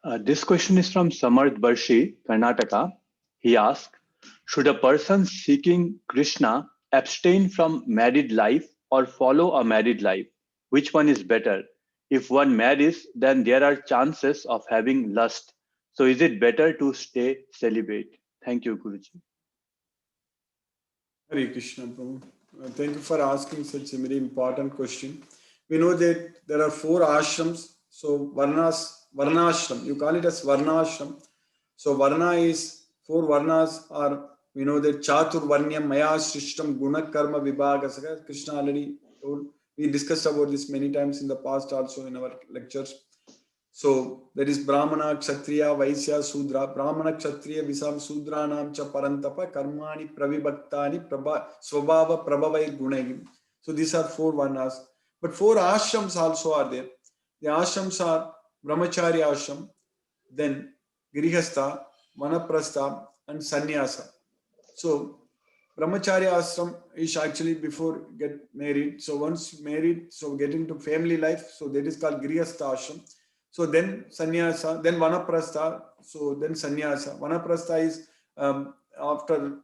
This question is from Samarth Barshi, Karnataka. He asked, should a person seeking Krishna abstain from married life or follow a married life? Which one is better? If one marries, then there are chances of having lust. So is it better to stay celibate? Thank you, Guruji. Hare Krishna, Prabhu. Thank you for asking such a very important question. We know that there are four ashrams. So Varnashram, you call it as Varnashram. So Varna is four Varnas are, we know that Chatur Varnyam Maya Srishtam Guna Karma Vibhaga. Krishna already told. We discussed about this many times in the past also in our lectures. So there is Brahmana, Kshatriya, Vaisya, Sudra. Brahmana, Kshatriya, Visam, Sudranam cha Parantapa, Karmani, Pravibhaktani, Swabhava, Prabhavai, Gunagim. So these are four varnas. But four ashrams also are there. The ashrams are Brahmacharya ashram, then Grihastha, Vanaprastha, and Sannyasa. So Brahmacharya ashram is actually before get married. So once married, so get into family life. So that is called Grihastha ashram. So then sannyasa, then vanaprastha, so then sannyasa. Vanaprastha is after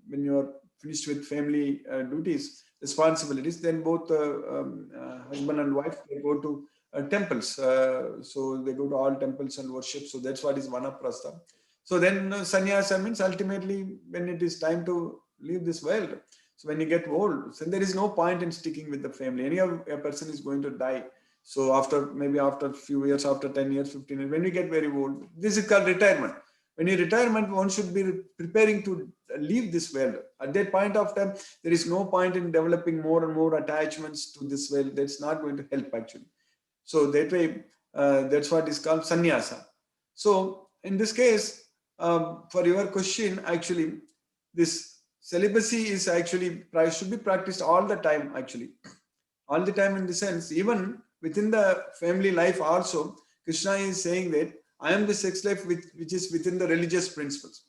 when you are finished with family duties, responsibilities, then both husband and wife, they go to temples. So they go to all temples and worship. So that's what is vanaprastha. So then sannyasa means ultimately when it is time to leave this world. So when you get old, so there is no point in sticking with the family. Any a person is going to die. So maybe after a few years, after 10 years, 15 years, when you get very old, this is called retirement. When you retirement, one should be preparing to leave this world. At that point of time, there is no point in developing more and more attachments to this world. That's not going to help actually. So that way, that's what is called sannyasa. So in this case, for your question, actually, this celibacy is actually should be practiced all the time actually. All the time in the sense, even within the family life also, Krishna is saying that I am the sex life which is within the religious principles.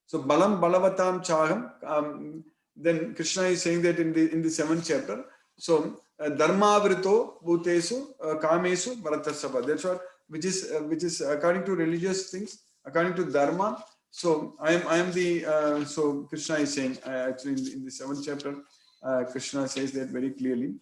So balam balavatam chaham. Then Krishna is saying that in the 7th chapter. So dharmavrito bhutesu kamesu bharatasabha. That's what which is according to religious things, according to dharma. So I am the so Krishna is saying actually in the 7th chapter, Krishna says that very clearly.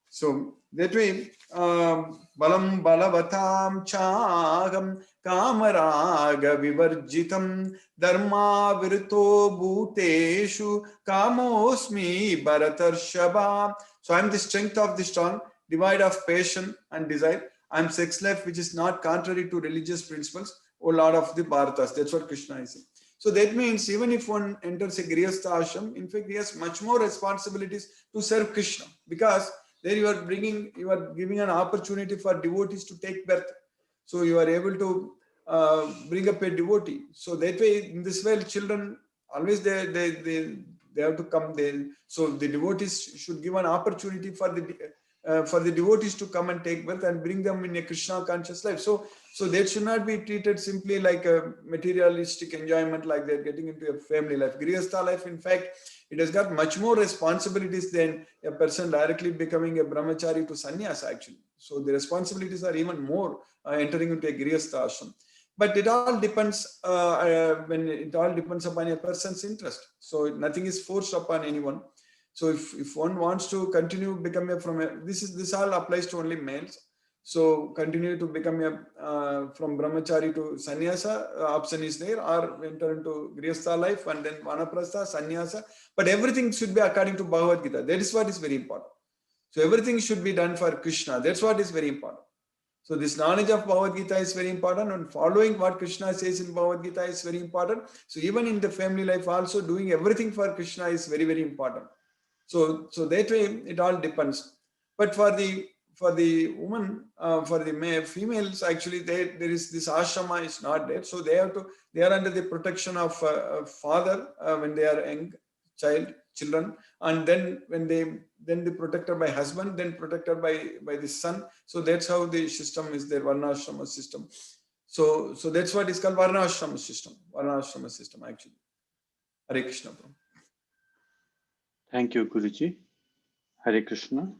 So that way, balam balavatam chagam kamaraga vivarjitam dharma virto bhuteshu kamosmi bharatarshava. So I am the strength of the strong, devoid of passion and desire. I am sex life which is not contrary to religious principles, O Lord of the Bharatas. That's what Krishna is saying. So that means even if one enters a Grihastha ashram, in fact, he has much more responsibilities to serve Krishna, because there you are giving an opportunity for devotees to take birth. So you are able to bring up a devotee. So that way, in this way, children always they have to come there. So the devotees should give an opportunity for the devotees to come and take birth and bring them in a Krishna conscious life. So that should not be treated simply like a materialistic enjoyment, like they're getting into a family life. Grihastha life, in fact, it has got much more responsibilities than a person directly becoming a brahmachari to sannyasa actually. So the responsibilities are even more entering into a grihastha ashram. But it all depends when it all depends upon a person's interest. So nothing is forced upon anyone. So if one wants to continue becoming this all applies to only males. So continue to become from brahmachari to sannyasa, option is there, or enter into grihastha life and then vanaprastha, sannyasa. But everything should be according to Bhagavad Gita. That is what is very important. So everything should be done for Krishna. That's what is very important. So this knowledge of Bhagavad Gita is very important, and following what Krishna says in Bhagavad Gita is very important. So even in the family life also, doing everything for Krishna is very, very important. So that way it all depends. But for the woman, for the females, actually there is this ashrama is not there. So they are under the protection of father when they are young children, and then when they protected by husband, then protected by the son. So that's how the system is there, varnashrama system. So that's what is called varnashrama system actually. Hare Krishna. Thank you, Guruji. Hare Krishna.